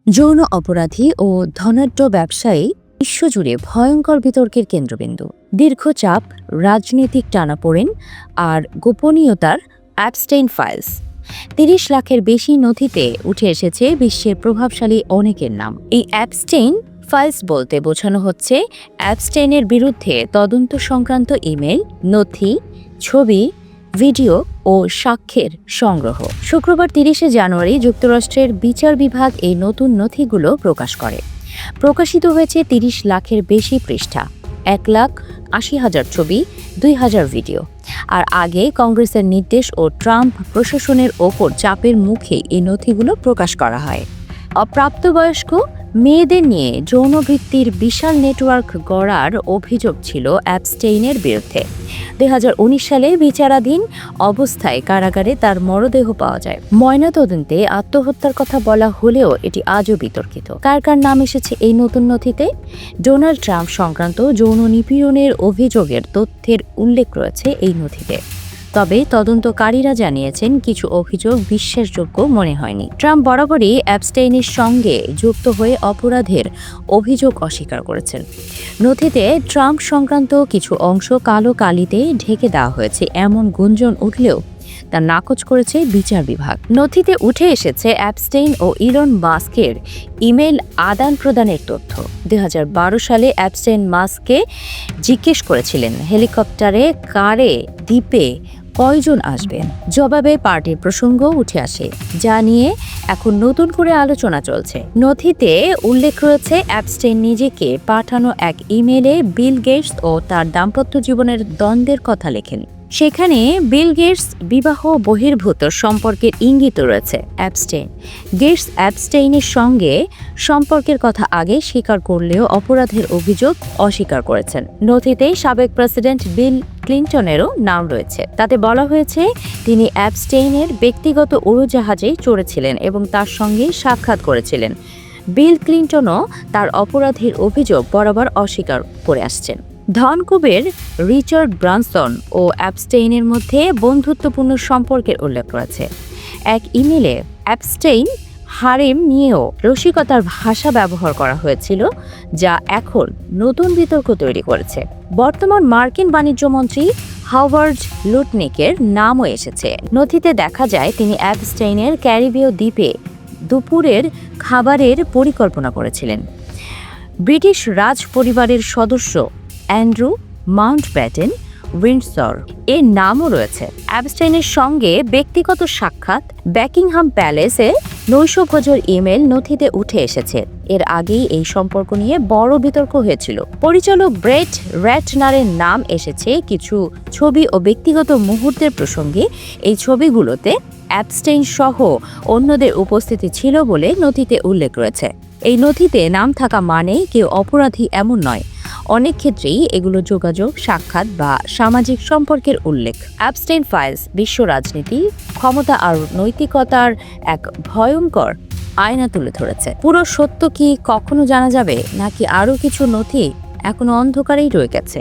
যৌন অপরাধী ও ধনাঢ্য ব্যবসায়ী বিশ্বজুড়ে ভয়ঙ্কর বিতর্কের কেন্দ্রবিন্দু। দীর্ঘ চাপ, রাজনৈতিক টানাপোড়েন আর গোপনীয়তার অ্যাপস্টেইন ফাইলস। ৩০ লাখের বেশি নথিতে উঠে এসেছে বিশ্বের প্রভাবশালী অনেকের নাম। এই অ্যাপস্টেইন ফাইলস বলতে বোঝানো হচ্ছে অ্যাপস্টেইনের বিরুদ্ধে তদন্ত সংক্রান্ত ইমেল, নথি, ছবি, ভিডিও ও সাক্ষ্যের সংগ্রহ। শুক্রবার ৩০শে জানুয়ারি যুক্তরাষ্ট্রের বিচার বিভাগ এই নতুন নথিগুলো প্রকাশ করে। প্রকাশিত হয়েছে ৩০ লাখের বেশি পৃষ্ঠা, ১,৮০,০০০ ছবি, ২,০০০ ভিডিও। আর আগে কংগ্রেসের নির্দেশ ও ট্রাম্প প্রশাসনের ওপর চাপের মুখে এই নথিগুলো প্রকাশ করা হয়। অপ্রাপ্তবয়স্ক মেয়েদের নিয়ে যৌনবৃত্তির বিশাল নেটওয়ার্ক গড়ার অভিযোগ ছিল অ্যাপস্টেইনের বিরুদ্ধে। ২০১৯ সালে বিচারাধীন অবস্থায় কারাগারে তার মরদেহ পাওয়া যায়। ময়নাতদন্তে আত্মহত্যার কথা বলা হলেও এটি আজও বিতর্কিত। কার কার নাম এসেছে এই নতুন নথিতে? ডোনাল্ড ট্রাম্প সংক্রান্ত যৌন নিপীড়নের অভিযোগের তথ্যের উল্লেখ রয়েছে এই নথিতে। তবে তদন্তকারীরা জানিয়েছেন কিছু অভিযোগ বিশ্বাসযোগ্য মনে হয়নি। ট্রাম্প বরাবরই অ্যাপস্টেইনের সঙ্গে যুক্ত হয়ে অপরাধের অভিযোগ অস্বীকার করেছেন। নথিতে ট্রাম্প সংক্রান্ত কিছু অংশ কালো কালিতে ঢেকে দেওয়া হয়েছে এমন গুঞ্জন উঠলেও তা নাকচ করেছে বিচার বিভাগ। নথিতে উঠে এসেছে অ্যাপস্টেইন ও ইলন মাস্কের ইমেল আদান প্রদানের তথ্য। ২০১২ সালে অ্যাপস্টেইন মাস্ককে জিজ্ঞেস করেছিলেন হেলিকপ্টারে, কারে, দ্বীপে কয়জন আসবেন। জবাবে পার্টির প্রসঙ্গ উঠে আসে, যা নিয়ে এখন নতুন করে আলোচনা চলছে। নথিতে উল্লেখ রয়েছে অ্যাপস্টেইন নিজেকে পাঠানো এক ইমেলে বিল গেটস ও তার দাম্পত্য জীবনের দ্বন্দ্বের কথা লেখেন। সেখানে বিল গেটস বিবাহ বহির্ভূত সম্পর্কের ইঙ্গিত রয়েছে। গেটস অ্যাপস্টেইনের সঙ্গে সম্পর্কের কথা আগে স্বীকার করলেও অপরাধের অভিযোগ অস্বীকার করেছেন। নথিতে সাবেক প্রেসিডেন্ট বিল ক্লিন্টনেরও নাম রয়েছে। তাতে বলা হয়েছে তিনি অ্যাপস্টেইনের ব্যক্তিগত উড়োজাহাজে চড়েছিলেন এবং তার সঙ্গে সাক্ষাৎ করেছিলেন। বিল ক্লিন্টনও তার অপরাধের অভিযোগ বরাবর অস্বীকার করে আসছেন। ধনকুবের রিচার্ড ব্রানসন ও অ্যাপস্টেইনের মধ্যে বন্ধুত্বপূর্ণ সম্পর্কের উল্লেখ রয়েছে। এক ইমেলে অ্যাপস্টেইন হারেম নিয়েও রসিকতার ভাষা ব্যবহার করা হয়েছিল, যা এখন নতুন বিতর্ক তৈরি করেছে। বর্তমান মার্কিন বাণিজ্য মন্ত্রী হাওয়ার্ড লুটনিকের নামও এসেছে। নথিতে দেখা যায় তিনি অ্যাপস্টেইনের ক্যারিবীয় দ্বীপে দুপুরের খাবারের পরিকল্পনা করেছিলেন। ব্রিটিশ রাজ পরিবারের সদস্য অ্যান্ড্রু মাউন্টব্যাটেন উইন্ডসর এর নামও রয়েছে। অ্যাপস্টেইনের সঙ্গে ব্যক্তিগত সাক্ষাৎ, ব্যাকিংহাম প্যালেসে নৈশভোজের ইমেল নথিতে উঠে এসেছে। এর আগেই এই সম্পর্ক নিয়ে বড় বিতর্ক হয়েছিল। পরিচালক ব্রেট র্যাটনারের নাম এসেছে কিছু ছবি ও ব্যক্তিগত মুহূর্তের প্রসঙ্গে। এই ছবিগুলোতে অ্যাপস্টেইন সহ অন্যদের উপস্থিতি ছিল বলে নথিতে উল্লেখ রয়েছে। এই নথিতে নাম থাকা মানেই কেউ অপরাধী এমন নয়। অনেক ক্ষেত্রেই এগুলো যোগাযোগ, সাক্ষাৎ বা সামাজিক সম্পর্কের উল্লেখ। অ্যাপস্টেইন ফাইলস বিশ্ব রাজনীতি, ক্ষমতা আর নৈতিকতার এক ভয়ঙ্কর আয়না তুলে ধরেছে। পুরো সত্য কি কখনো জানা যাবে, নাকি আরও কিছু নথি এখনো অন্ধকারেই রয়ে গেছে?